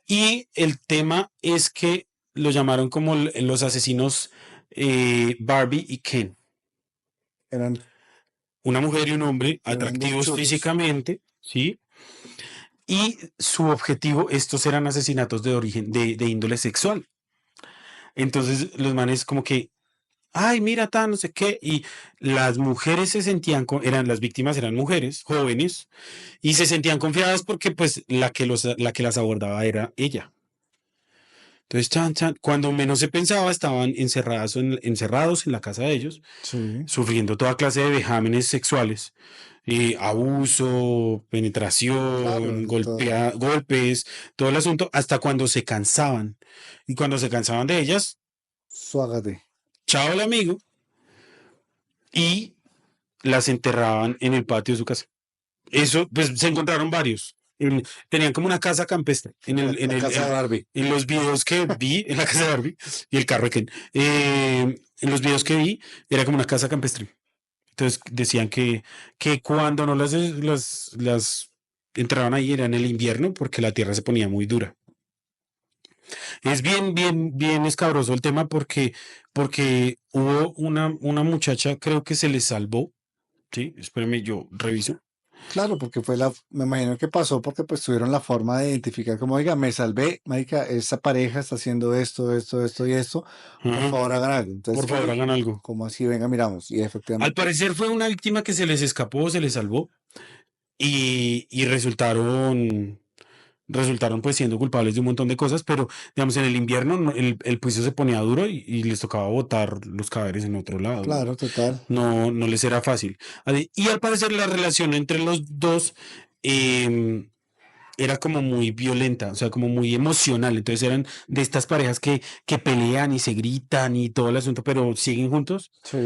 Y el tema es que lo llamaron como los asesinos Barbie y Ken. Eran, Una mujer y un hombre eran dos atractivos churros. físicamente, ¿sí? Y su objetivo, estos eran asesinatos de origen, de índole sexual. Entonces los manes como que, ay, mira, tan, no sé qué. Y las mujeres se sentían, las víctimas eran mujeres jóvenes y se sentían confiadas porque pues la que las abordaba era ella. Entonces, cuando menos se pensaba, estaban encerrados en la casa de ellos, Sí, sufriendo toda clase de vejámenes sexuales, abuso, claro, penetración, todo. golpes, todo el asunto, hasta cuando se cansaban. Y cuando se cansaban de ellas, Suágate. chao el amigo, y las enterraban en el patio de su casa. Eso, pues se encontraron varios. Tenían como una casa campestre La casa de Barbie. en los videos que vi en la casa de Barbie y el carro de Ken. En los videos que vi era como una casa campestre. Entonces decían que cuando no las entraban ahí era en el invierno porque la tierra se ponía muy dura. Es bien escabroso el tema porque hubo una muchacha, creo que se le salvó. Sí, espérame, yo reviso. Claro, porque me imagino que pasó porque pues tuvieron la forma de identificar como, oiga, me salvé, marica, esta pareja está haciendo esto y esto, por Ajá. favor hagan algo. Entonces, Por favor, hagan algo. como así? Venga, miramos. Y Al efectivamente, parecer fue una víctima que se les escapó, se les salvó y resultaron pues siendo culpables de un montón de cosas, pero digamos en el invierno el juicio se ponía duro y les tocaba botar los cadáveres en otro lado. claro, total. No les era fácil. Y al parecer la relación entre los dos em, era como muy violenta, o sea, como muy emocional. Entonces eran de estas parejas que pelean y se gritan y todo el asunto, pero siguen juntos. Sí,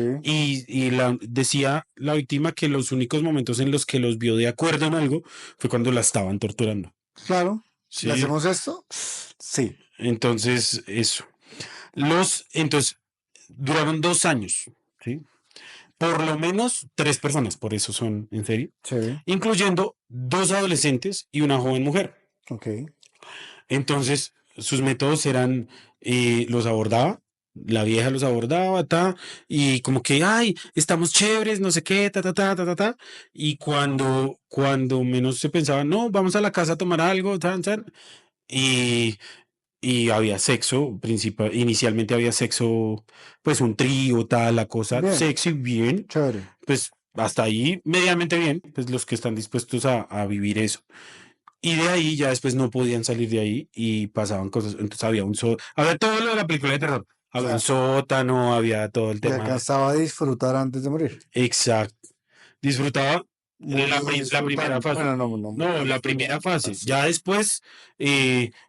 Decía la víctima que los únicos momentos en los que los vio de acuerdo en algo fue cuando la estaban torturando. claro. ¿Le Sí, hacemos esto? Sí. entonces eso. Entonces, duraron 2 años, ¿sí? Por lo menos 3 personas, por eso son en serie, Sí. incluyendo 2 adolescentes y una joven mujer. Ok. Entonces, sus métodos eran, los abordaba, la vieja los abordaba, y como que, ay, estamos chéveres, no sé qué, ta. Y cuando menos se pensaba, no, vamos a la casa a tomar algo, tan, y, y había sexo, inicialmente había sexo, pues un trío, tal, la cosa, Bien. sexy, bien, Chévere. pues hasta ahí medianamente bien, pues los que están dispuestos a vivir eso. Y de ahí ya después no podían salir de ahí y pasaban cosas. Entonces había todo lo de la película de terror. O Había un sea, sótano, había todo el y tema. alcanzaba a disfrutar antes de morir. Exacto. Disfrutaba Murió la primera disfrutando. fase. Bueno, no, no No, murió la primera disfrutando. fase. Ya después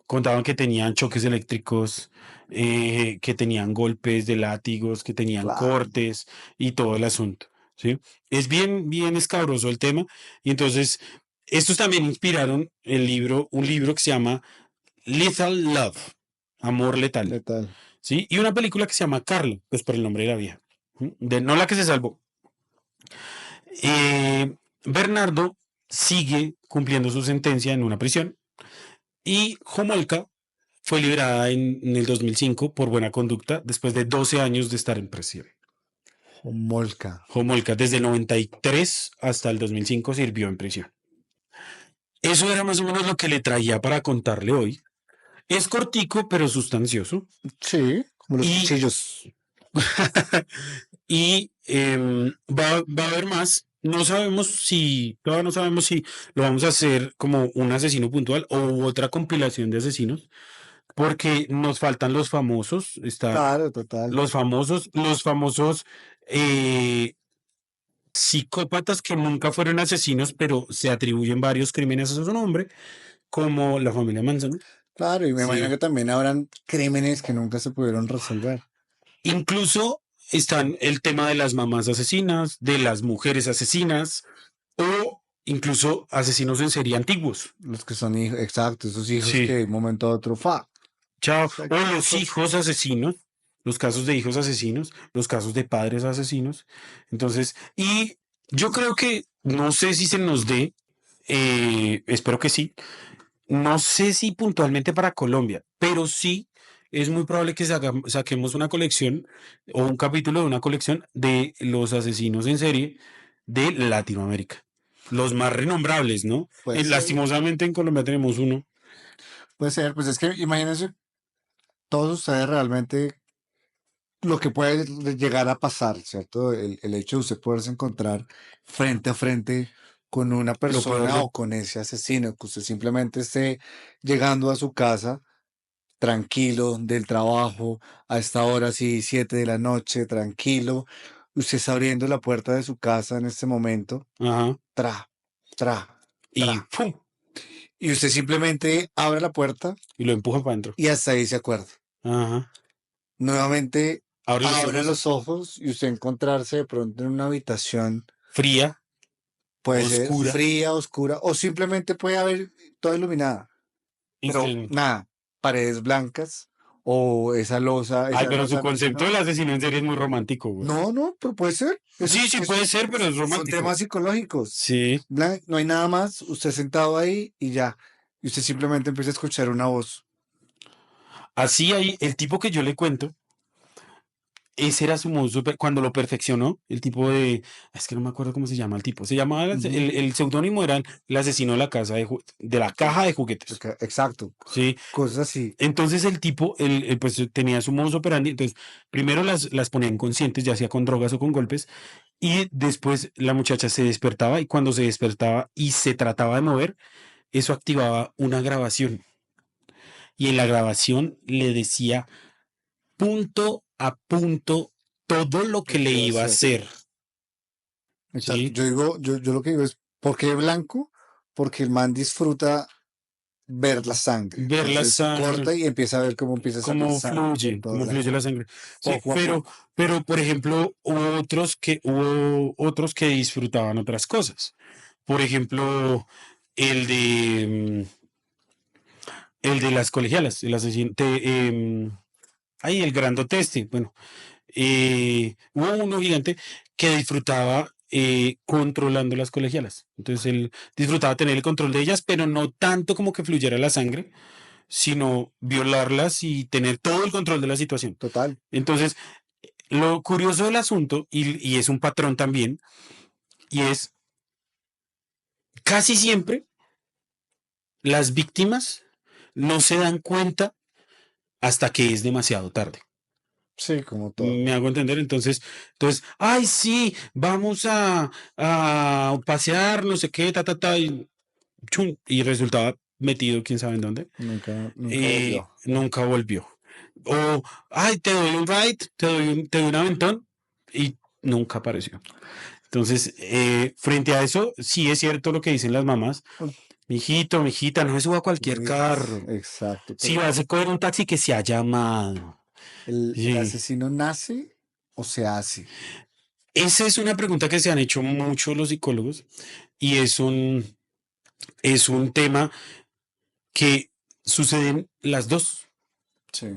contaban que tenían choques eléctricos, que tenían golpes de látigos, que tenían Claro. cortes y todo el asunto. ¿Sí? Es bien, bien escabroso el tema. Y entonces, estos también inspiraron un libro que se llama Lethal Love, Amor Letal. Letal. ¿Sí? Y una película que se llama Carla, pues por el nombre de la vieja. No la que se salvó. Bernardo sigue cumpliendo su sentencia en una prisión y Homolka fue liberada en el 2005 por buena conducta después de 12 años de estar en prisión. Molca. Homolka desde el 93 hasta el 2005 sirvió en prisión. Eso era más o menos lo que le traía para contarle hoy. Es cortico, pero sustancioso. Sí, como los Y, cuchillos. va a haber más. Todavía no sabemos si lo vamos a hacer como un asesino puntual o otra compilación de asesinos, porque nos faltan los famosos, Claro, total. los famosos eh, psicópatas que nunca fueron asesinos, pero se atribuyen varios crímenes a su nombre, como la familia Manson. Claro, y me imagino Sí. que también habrán crímenes que nunca se pudieron resolver. Incluso están el tema de las mamás asesinas, de las mujeres asesinas o incluso asesinos en serie antiguos. Los que son hijos, exacto, esos hijos que Sí, de un momento a otro, fa. chao. Se O los equivocó. hijos asesinos, los casos de hijos asesinos, los casos de padres asesinos. Entonces, y yo creo que no sé si se nos dé, espero que sí. No sé si puntualmente para Colombia, pero sí es muy probable que saquemos una colección o un capítulo de una colección de los asesinos en serie de Latinoamérica. Los más renombrables, ¿no? Puede ser, Lastimosamente en Colombia tenemos uno. puede ser. Pues es que imagínense todos ustedes realmente lo que puede llegar a pasar, ¿cierto? El hecho de usted poderse encontrar frente a frente con una Lo peor persona de... o con ese asesino, que usted simplemente esté llegando a su casa tranquilo del trabajo, a esta hora, sí, 7 de la noche, tranquilo. Usted está abriendo la puerta de su casa en este momento, Ajá. tra, tra, Y tra. ¡pum! Y usted simplemente abre la puerta Y lo empuja para adentro. y hasta ahí se acuerda. Ajá. Nuevamente Abre los abre ojos. los ojos y usted encontrarse de pronto en una habitación, Fría, puede ser oscura. fría, oscura, o simplemente puede haber toda iluminada, pero increíble. nada, paredes blancas o Ay, esa pero su losa concepto negra. del asesino en serie es muy romántico, güey. No, no, pero puede ser. Sí, sí puede ser, pero es Son romántico. temas psicológicos. Sí. No hay nada más, usted sentado ahí y ya. Y usted simplemente empieza a escuchar una voz. Así hay el tipo que yo le cuento, ese era su modo cuando lo perfeccionó, el tipo de, es que no me acuerdo cómo se llama el tipo, se llamaba, Ujú. el seudónimo era el asesino de la casa de la caja de juguetes, Exacto. sí. Cosas así. Entonces el tipo, pues tenía su modus operandi, entonces primero las ponía inconscientes, ya sea con drogas o con golpes, y después la muchacha se despertaba y cuando se despertaba y se trataba de mover, eso activaba una grabación y en la grabación le decía punto a punto todo lo que Lo le que va a iba a hacer. hacer. Exacto. ¿Sí? Yo digo, yo lo que digo es, ¿por qué blanco? Porque el man disfruta ver la sangre. ver la Entonces sangre, corta y empieza a ver cómo empieza a salir sangre por todo cómo lado, fluye la sangre. Sí, poco a poco. pero por ejemplo, hubo otros que disfrutaban otras cosas. Por ejemplo, el de el de las colegialas, el asesino, ahí el grandote este, bueno, hubo uno gigante que disfrutaba controlando las colegialas. Entonces él disfrutaba tener el control de ellas, pero no tanto como que fluyera la sangre, sino violarlas y tener todo el control de la situación. Total. Entonces, lo curioso del asunto, y es un patrón también, y es casi siempre las víctimas no se dan cuenta hasta que es demasiado tarde. Sí, como todo. Me hago entender, entonces, ay, sí, vamos a pasear, no sé qué, y, chum, y resultaba metido, quién sabe en dónde, Nunca volvió. nunca volvió. O, ay, te doy un ride, te doy un aventón, y nunca apareció. Entonces, frente a eso, sí es cierto lo que dicen las mamás, mijito, mijita, no se suba a cualquier carro. Exacto. Si vas a coger un taxi que se ha llamado. ¿El Sí. asesino nace o se hace? Esa es una pregunta que se han hecho mucho los psicólogos y es un tema que suceden las dos. Sí.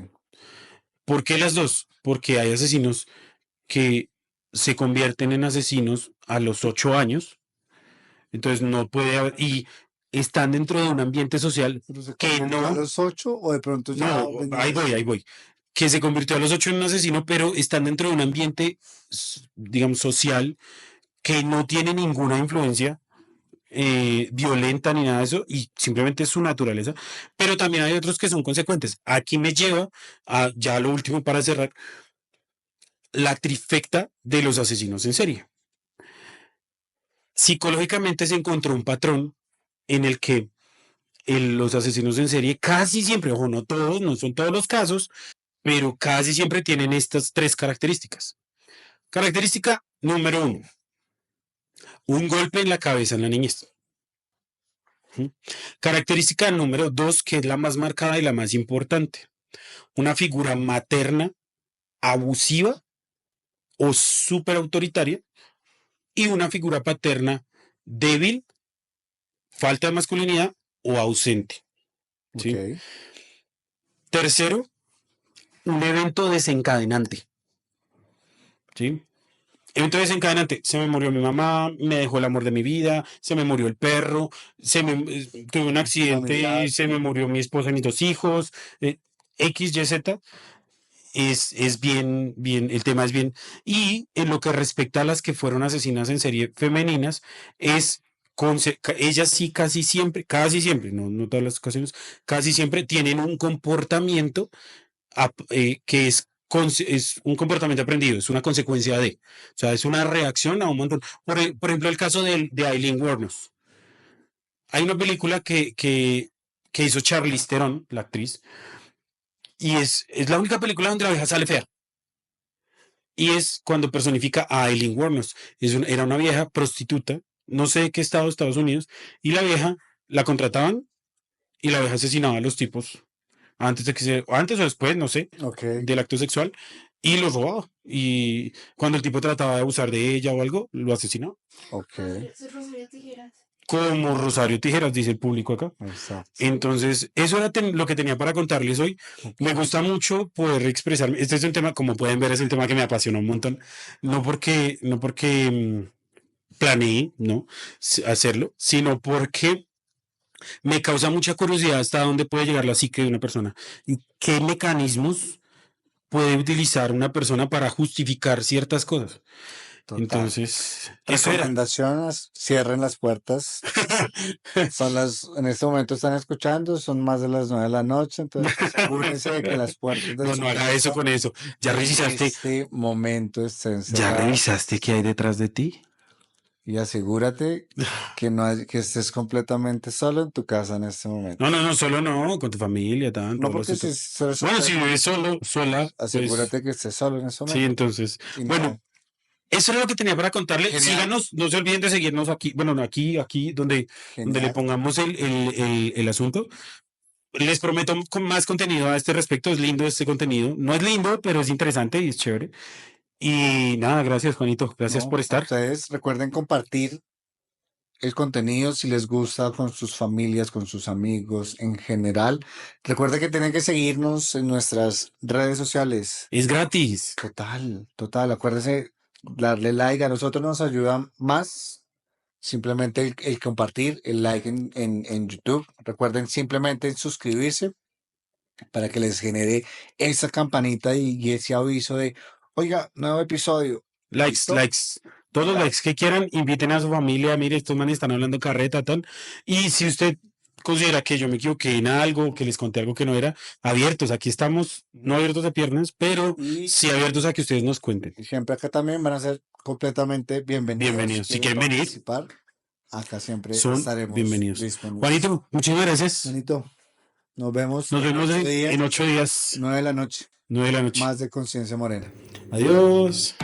¿Por qué las dos? Porque hay asesinos que se convierten en asesinos a los 8 años, entonces no puede haber, y están dentro de un ambiente social ¿Pero se que convirtió a no, los 8 o de pronto ya no, venía ahí así? voy, que se convirtió a los 8 en un asesino, pero están dentro de un ambiente, digamos, social que no tiene ninguna influencia violenta ni nada de eso, y simplemente es su naturaleza, pero también hay otros que son consecuentes. Aquí me lleva a ya lo último para cerrar, la trifecta de los asesinos en serie. Psicológicamente se encontró un patrón en el que los asesinos en serie casi siempre, ojo, no todos, no son todos los casos, pero casi siempre tienen estas tres características. Característica número uno, un golpe en la cabeza en la niñez. ¿Mm? Característica número dos, que es la más marcada y la más importante, una figura materna abusiva o súper autoritaria y una figura paterna débil, falta de masculinidad o ausente. ¿Sí? Ok. Tercero, un evento desencadenante. ¿Sí? Evento desencadenante, se me murió mi mamá, me dejó el amor de mi vida, se me murió el perro, tuve un accidente, Familiar. se me murió mi esposa y mis dos hijos, X, Y, Z, es bien, bien, el tema es bien. Y en lo que respecta a las que fueron asesinas en serie femeninas, es ellas sí casi siempre, no, no todas las ocasiones, casi siempre tienen un comportamiento que es un comportamiento aprendido, es una consecuencia de, o sea, es una reacción a un montón. Por ejemplo, el caso de Aileen Wuornos. Hay una película que hizo Charlize Theron, la actriz, y es la única película donde la vieja sale fea. Y es cuando personifica a Aileen Wuornos. Era una vieja prostituta, no sé de qué estado de Estados Unidos, y la vieja la contrataban y la vieja asesinaba a los tipos antes o después, no sé, Ok. del acto sexual y los robaba. Y cuando el tipo trataba de abusar de ella o algo, lo asesinaba. Ok. Rosario Tijeras. Como Rosario Tijeras, dice el público acá. Exacto. Entonces, eso era lo que tenía para contarles hoy. Me gusta mucho poder expresarme. Este es un tema, como pueden ver, es un tema que me apasiona un montón. No porque planeé, ¿no? Hacerlo, sino porque me causa mucha curiosidad hasta dónde puede llegar la psique de una persona y qué mecanismos puede utilizar una persona para justificar ciertas cosas. Total. Entonces, eso era. Recomendaciones, cierren las puertas. En este momento están escuchando, son más de las 9 de la noche, entonces asegúrense de que las puertas de No, su no haga eso casa con eso. ¿Ya en revisaste? este momento estén ¿Ya cerradas revisaste qué hay detrás de ti? y asegúrate que estés completamente solo en tu casa en este momento. No, no, no, solo no, con tu familia, tan, No todos los porque si otros. solo Bueno, si vives solo, sola, pues asegúrate que estés solo en ese sí, momento. entonces. Y Bueno, nada, eso era lo que tenía para contarle. genial, Síganos, no se olviden de seguirnos aquí, bueno, no, aquí, donde le genial. pongamos el asunto. les prometo con más contenido a este respecto. Es lindo este contenido. No es lindo, pero es interesante y es chévere. Y nada, gracias, Juanito. Gracias No, por a estar. ustedes recuerden compartir el contenido si les gusta con sus familias, con sus amigos en general. Recuerden que tienen que seguirnos en nuestras redes sociales. Es gratis. Total, total. Acuérdense, darle like a nosotros nos ayuda más. Simplemente el compartir, el like en YouTube. Recuerden simplemente suscribirse para que les genere esa campanita y ese aviso de, oiga, nuevo episodio. Likes, ¿Listo? likes. Todos los likes que quieran, inviten a su familia. Mire, estos manes están hablando carreta, tal. Y si usted considera que yo me equivoqué en algo, que les conté algo que no era, abiertos. Aquí estamos, no abiertos de piernas, pero Y sí abiertos a que ustedes nos cuenten. siempre acá también van a ser completamente bienvenidos. Bienvenidos. Si ¿Quieren quieren venir, participar? Acá siempre son estaremos bienvenidos. disponibles. Juanito, muchas gracias. Juanito, nos vemos Nos en vemos 8 días, en 8 días, 9 de la noche. 9 de la noche. Más de Conciencia Morena. Adiós.